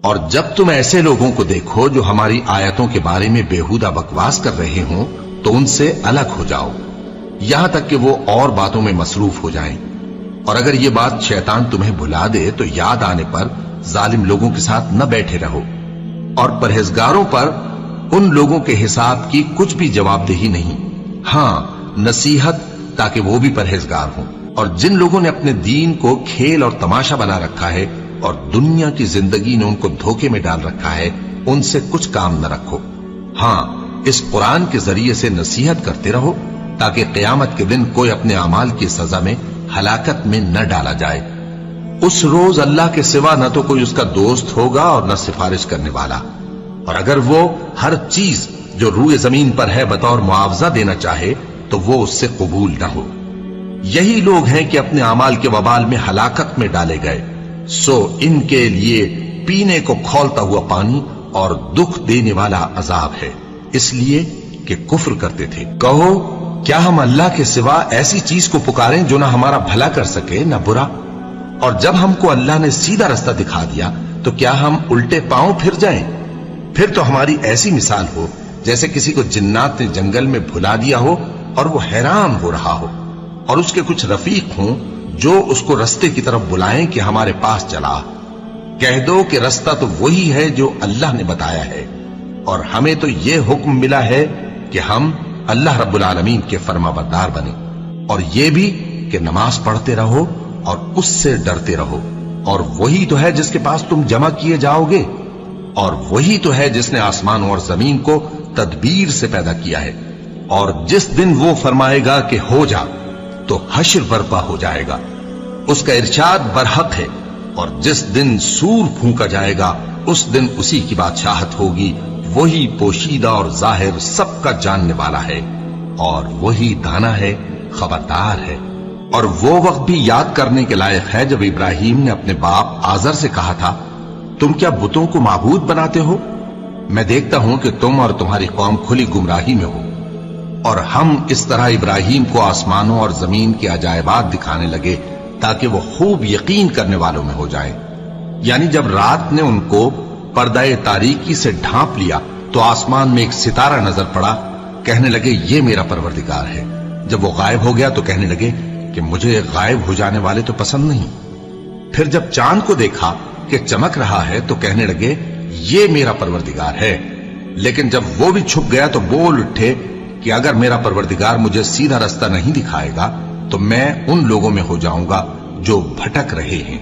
اور جب تم ایسے لوگوں کو دیکھو جو ہماری آیتوں کے بارے میں بیہودہ بکواس کر رہے ہوں تو ان سے الگ ہو جاؤ، یہاں تک کہ وہ اور باتوں میں مصروف ہو جائیں۔ اور اگر یہ بات شیطان تمہیں بھلا دے تو یاد آنے پر ظالم لوگوں کے ساتھ نہ بیٹھے رہو، اور پرہیزگاروں پر ان لوگوں کے حساب کی کچھ بھی جواب دہی نہیں، ہاں نصیحت تاکہ وہ بھی پرہیزگار ہوں۔ اور جن لوگوں نے اپنے دین کو کھیل اور تماشا بنا رکھا ہے اور دنیا کی زندگی نے ان کو دھوکے میں ڈال رکھا ہے، ان سے کچھ کام نہ رکھو، ہاں اس قرآن کے ذریعے سے نصیحت کرتے رہو تاکہ قیامت کے دن کوئی اپنے اعمال کی سزا میں ہلاکت میں نہ ڈالا جائے۔ اس روز اللہ کے سوا نہ تو کوئی اس کا دوست ہوگا اور نہ سفارش کرنے والا، اور اگر وہ ہر چیز جو روئے زمین پر ہے بطور معاوضہ دینا چاہے تو وہ اس سے قبول نہ ہو۔ یہی لوگ ہیں کہ اپنے اعمال کے وبال میں ہلاکت میں ڈالے گئے، سو ان کے لیے پینے کو کھولتا ہوا پانی اور دکھ دینے والا عذاب ہے، اس لیے کہ کفر کرتے تھے۔ کہو کیا ہم اللہ کے سوا ایسی چیز کو پکاریں جو نہ ہمارا بھلا کر سکے نہ برا؟ اور جب ہم کو اللہ نے سیدھا رستہ دکھا دیا تو کیا ہم الٹے پاؤں پھر جائیں؟ پھر تو ہماری ایسی مثال ہو جیسے کسی کو جنات نے جنگل میں بھلا دیا ہو اور وہ حیران ہو رہا ہو، اور اس کے کچھ رفیق ہوں جو اس کو رستے کی طرف بلائیں کہ ہمارے پاس چلا۔ کہہ دو کہ رستہ تو وہی ہے جو اللہ نے بتایا ہے، اور ہمیں تو یہ حکم ملا ہے کہ ہم اللہ رب العالمین کے فرما بردار بنے، اور یہ بھی کہ نماز پڑھتے رہو اور اس سے ڈرتے رہو، اور وہی تو ہے جس کے پاس تم جمع کیے جاؤ گے، اور وہی تو ہے جس نے آسمان اور زمین کو تدبیر سے پیدا کیا ہے، اور جس دن وہ فرمائے گا کہ ہو جا تو حشر برپا ہو جائے گا، اس کا ارشاد برحق ہے، اور جس دن سور پھونکا جائے گا اس دن اسی کی بادشاہت ہوگی، وہی پوشیدہ اور ظاہر سب کا جاننے والا ہے، اور وہی دانا ہے، خبردار ہے۔ اور وہ وقت بھی یاد کرنے کے لائق ہے جب ابراہیم نے اپنے باپ آزر سے کہا تھا، تم کیا بتوں کو معبود بناتے ہو؟ میں دیکھتا ہوں کہ تم اور تمہاری قوم کھلی گمراہی میں ہو۔ اور ہم اس طرح ابراہیم کو آسمانوں اور زمین کے عجائبات دکھانے لگے تاکہ وہ خوب یقین کرنے والوں میں ہو جائیں۔ یعنی جب رات نے ان کو پردہ تاریکی سے ڈھانپ لیا تو آسمان میں ایک ستارہ نظر پڑا، کہنے لگے یہ میرا پروردگار ہے۔ جب وہ غائب ہو گیا تو کہنے لگے کہ مجھے غائب ہو جانے والے تو پسند نہیں۔ پھر جب چاند کو دیکھا کہ چمک رہا ہے تو کہنے لگے یہ میرا پروردگار ہے۔ لیکن جب وہ بھی چھپ گیا تو بول اٹھے کہ اگر میرا پروردگار مجھے سیدھا رستہ نہیں دکھائے گا تو میں ان لوگوں میں ہو جاؤں گا جو بھٹک رہے ہیں۔